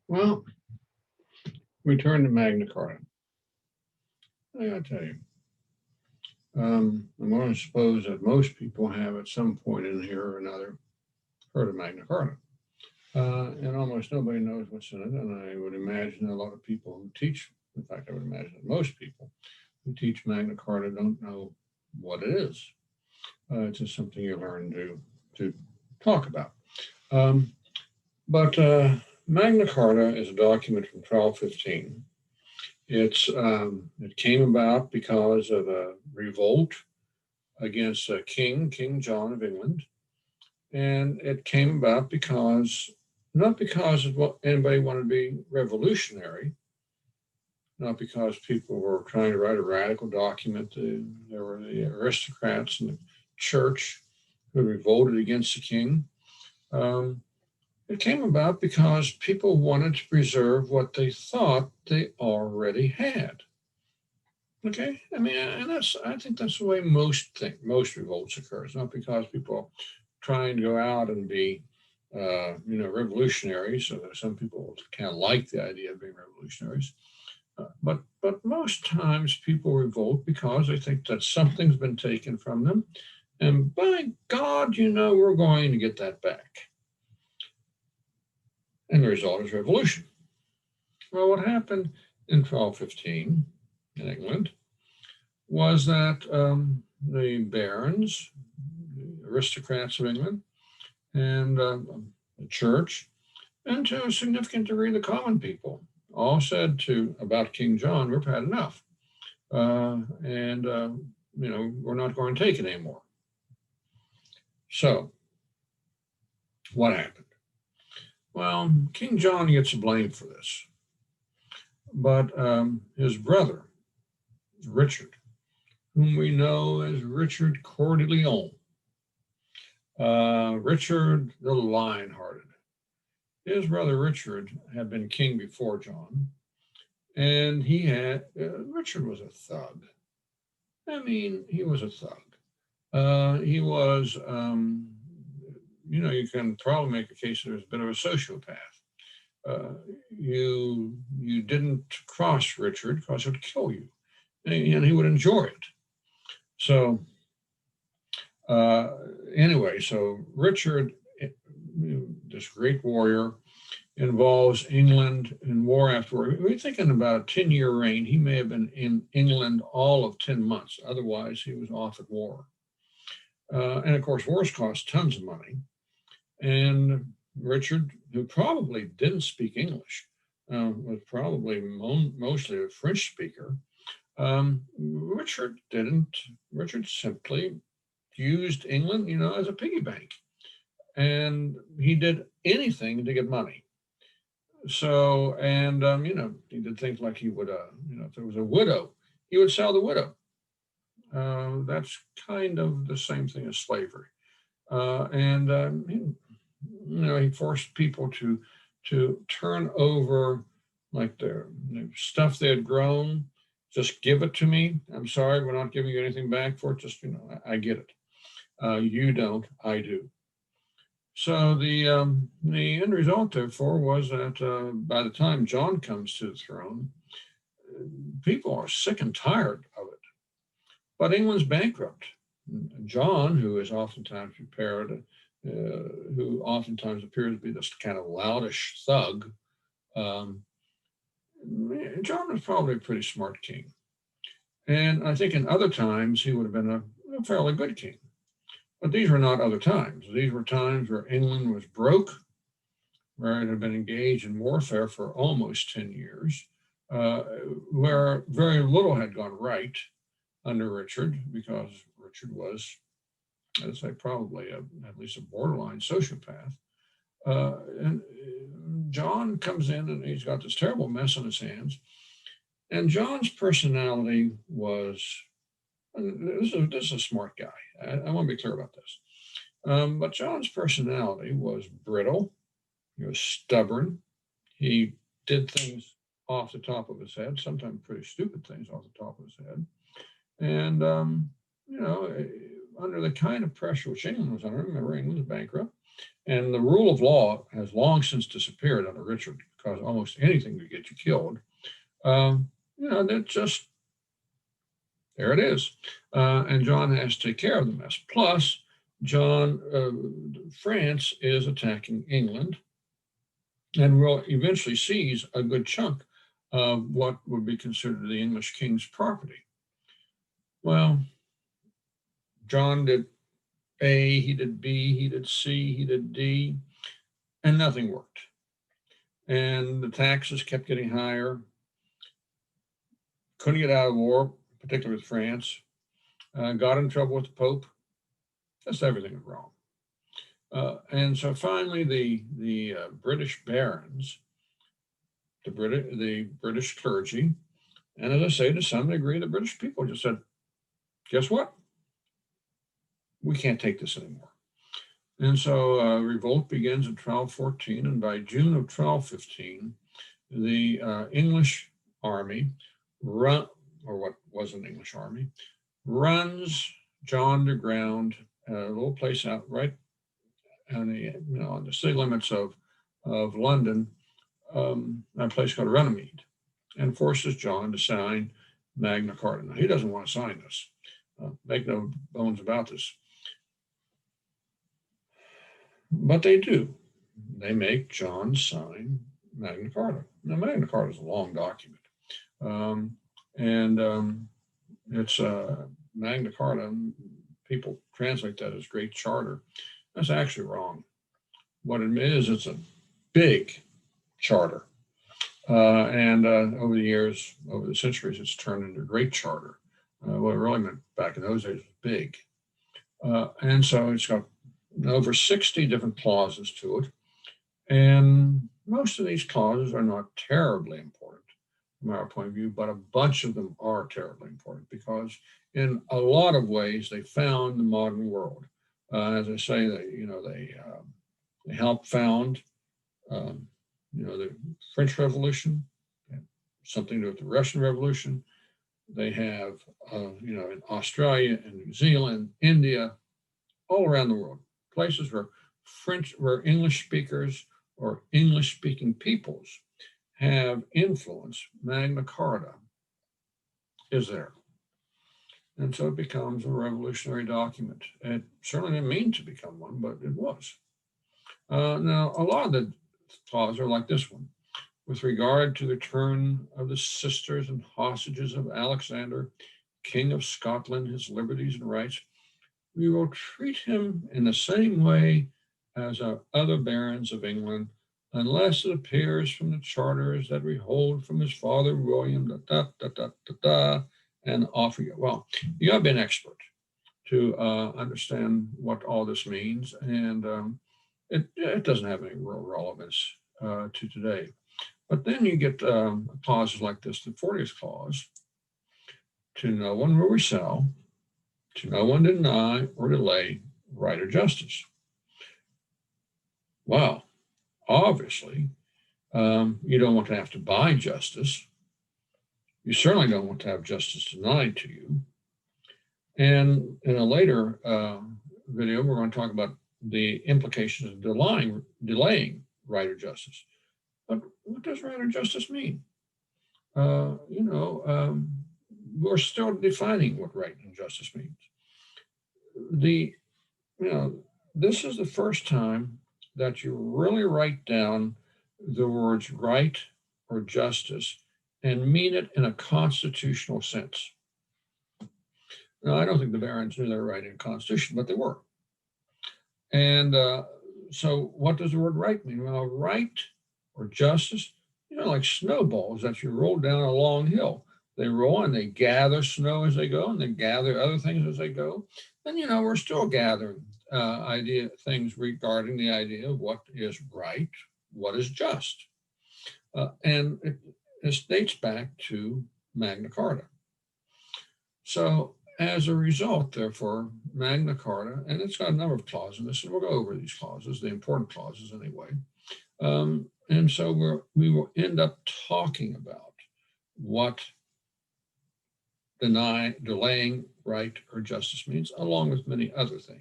Well, we turn to Magna Carta. I gotta tell you, I'm going to suppose that most people have at some point in here or another heard of Magna Carta. And almost nobody knows what's in it. And I would imagine a lot of people who teach, in fact, I would imagine that most people who teach Magna Carta don't know what it is. It's just something you learn to talk about. Um, but Magna Carta is a document from 1215. It came about because of a revolt against King John of England, and it came about because not because of what anybody wanted to be revolutionary, not because people were trying to write a radical document. There were the aristocrats and the church who revolted against the king. Um, it came about because people wanted to preserve what they thought they already had. Okay, I mean, and I think that's the way most revolts occur. It's not because people trying to go out and be, revolutionaries. So that some people kind of like the idea of being revolutionaries, but most times people revolt because they think that something's been taken from them, and by God, we're going to get that back. And the result is revolution. Well, what happened in 1215 in England was that the barons, the aristocrats of England, and the church, and to a significant degree the common people, all said to about King John, "We've had enough, and we're not going to take it anymore." So what happened? Well, King John gets blamed for this, but his brother Richard, whom we know as Richard Coeur de Lion, Richard the Lion-Hearted. His brother Richard had been king before John, and Richard was a thug. I mean, he was a thug. He was, you can probably make a case that he was a bit of a sociopath. Uh, you didn't cross Richard because it would kill you, and he would enjoy it. So uh, anyway, so Richard, this great warrior, involves England in war after war. We're thinking about a 10-year reign. He may have been in England all of 10 months. Otherwise, he was off at war. And of course, wars cost tons of money. And Richard, who probably didn't speak English, was probably mostly a French speaker. Richard didn't. Richard simply used England, as a piggy bank. And he did anything to get money. So, and he did things like he would, if there was a widow, he would sell the widow. That's kind of the same thing as slavery. And he forced people to turn over like the stuff they had grown. Just give it to me. I'm sorry, we're not giving you anything back for it. Just I get it. You don't, I do. So the end result, therefore, was that by the time John comes to the throne, people are sick and tired of it. But England's bankrupt. John, who is oftentimes who oftentimes appears to be this kind of loudish thug, um, John was probably a pretty smart king. And I think in other times he would have been a fairly good king. But these were not other times. These were times where England was broke, where it had been engaged in warfare for almost 10 years, uh, where very little had gone right under Richard, because Richard was, I'd say, probably at least a borderline sociopath. And John comes in and he's got this terrible mess on his hands. And John's personality was, this is a smart guy. I want to be clear about this. But John's personality was brittle. He was stubborn. He did things off the top of his head, sometimes pretty stupid things off the top of his head. And, you know, under the kind of pressure which England was under, remember, England was bankrupt. And the rule of law has long since disappeared under Richard because almost anything could get you killed. That just, there it is. And John has to take care of the mess. Plus, France is attacking England and will eventually seize a good chunk of what would be considered the English king's property. Well, John did A, he did B, he did C, he did D, and nothing worked. And the taxes kept getting higher. Couldn't get out of war, particularly with France. Got in trouble with the Pope. Just everything was wrong. And so finally, the British barons, the British clergy, and as I say, to some degree, the British people just said, guess what? We can't take this anymore. And so revolt begins in 1214, and by June of 1215, the English army what was an English army, runs John to ground at a little place out right on the city limits of London, a place called Runnymede, and forces John to sign Magna Carta. Now, he doesn't want to sign this. Make no bones about this. But they do. They make John sign Magna Carta. Now, Magna Carta is a long document. It's Magna Carta. People translate that as Great Charter. That's actually wrong. What it is, it's a big charter. Over the years, over the centuries, it's turned into Great Charter. What it really meant back in those days was big. And so it's got over 60 different clauses to it. And most of these clauses are not terribly important from our point of view, but a bunch of them are terribly important because in a lot of ways they found the modern world. As I say, they helped found the French Revolution, something to do with the Russian Revolution. They have in Australia and New Zealand, India, all around the world, places where English speakers or English-speaking peoples have influence. Magna Carta is there. And so it becomes a revolutionary document. It certainly didn't mean to become one, but it was. Now, a lot of the clauses are like this one. With regard to the return of the sisters and hostages of Alexander, King of Scotland, his liberties and rights, we will treat him in the same way as our other barons of England, unless it appears from the charters that we hold from his father William, and off we go. Well, you got to be an expert to understand what all this means, and it doesn't have any real relevance to today. But then you get clauses like this, the 40th clause, to no one will we sell, to no one deny or delay right or justice. Well, obviously, you don't want to have to buy justice. You certainly don't want to have justice denied to you. And in a later video, we're going to talk about the implications of delaying right or justice. But what does right or justice mean? We're still defining what right and justice means. This is the first time that you really write down the words right or justice and mean it in a constitutional sense. Now, I don't think the barons knew they were writing a constitution, but they were. And so what does the word right mean? Well, right or justice, like snowballs that you roll down a long hill. They roll and they gather snow as they go, and they gather other things as they go. And, we're still gathering things regarding the idea of what is right, what is just. And it dates back to Magna Carta. So as a result, therefore, Magna Carta, and it's got a number of clauses in this, and we'll go over these clauses, the important clauses anyway. And so we will end up talking about what delaying right or justice means, along with many other things.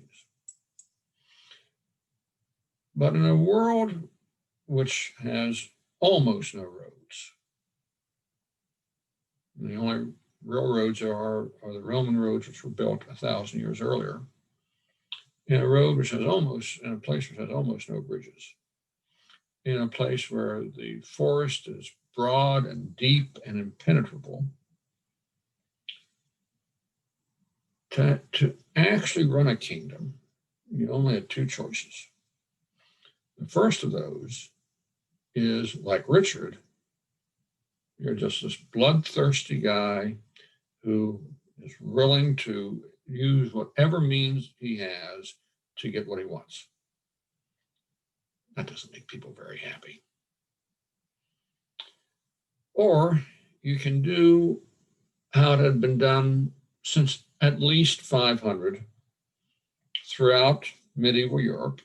But in a world which has almost no roads, the only real roads are the Roman roads, which were built 1,000 years earlier, in a place which has almost no bridges, in a place where the forest is broad and deep and impenetrable, to actually run a kingdom, you only have two choices. The first of those is, like Richard, you're just this bloodthirsty guy who is willing to use whatever means he has to get what he wants. That doesn't make people very happy. Or you can do how it had been done since at least 500 throughout medieval Europe,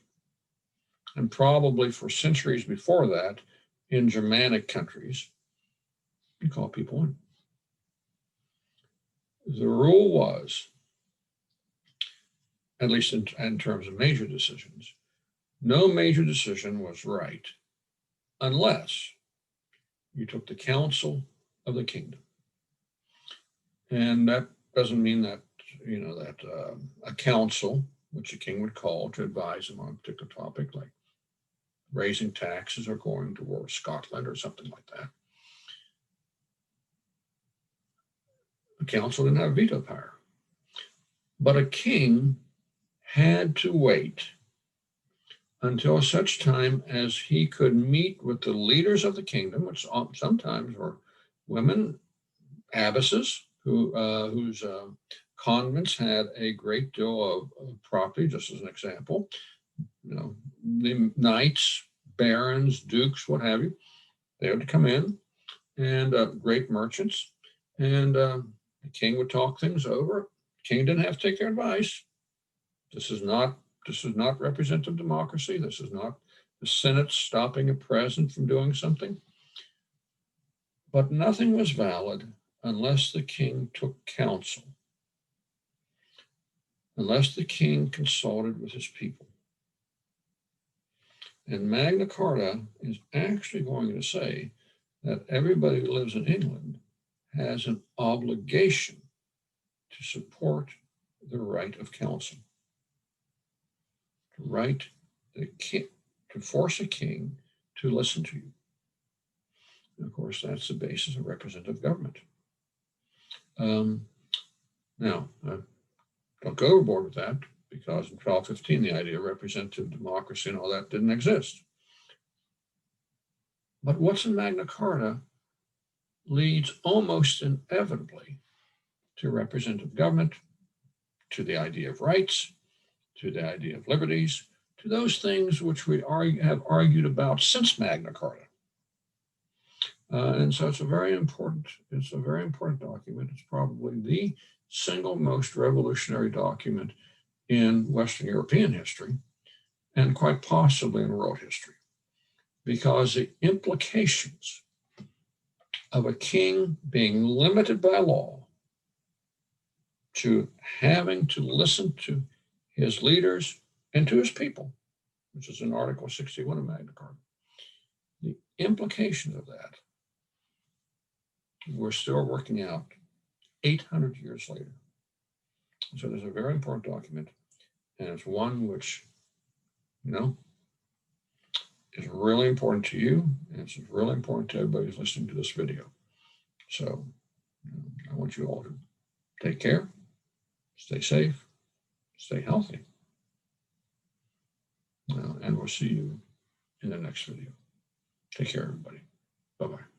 and probably for centuries before that in Germanic countries. You call people in. The rule was, at least in terms of major decisions, no major decision was right unless you took the counsel of the kingdom. And that doesn't mean that, a council, which a king would call to advise him on a particular topic, like raising taxes or going to war with Scotland or something like that. The council didn't have veto power. But a king had to wait until such time as he could meet with the leaders of the kingdom, which sometimes were women abbesses whose convents had a great deal of property, just as an example. The knights, barons, dukes, what have you, they would come in, and great merchants, and the king would talk things over. The king didn't have to take their advice. This is not representative democracy. This is not the Senate stopping a president from doing something. But nothing was valid unless the king took counsel, unless the king consulted with his people. And Magna Carta is actually going to say that everybody who lives in England has an obligation to support the right of counsel, to force a king to listen to you. And of course, that's the basis of representative government. Now, don't go overboard with that, because in 1215, the idea of representative democracy and all that didn't exist. But what's in Magna Carta leads almost inevitably to representative government, to the idea of rights, to the idea of liberties, to those things which we have argued about since Magna Carta. And so it's a very important document. It's probably the single most revolutionary document in Western European history, and quite possibly in world history, because the implications of a king being limited by law to having to listen to his leaders and to his people, which is in Article 61 of Magna Carta, the implications of that we're still working out 800 years later. So there's a very important document, and it's one which, is really important to you, and it's really important to everybody who's listening to this video. So I want you all to take care, stay safe, stay healthy, and we'll see you in the next video. Take care, everybody. Bye-bye.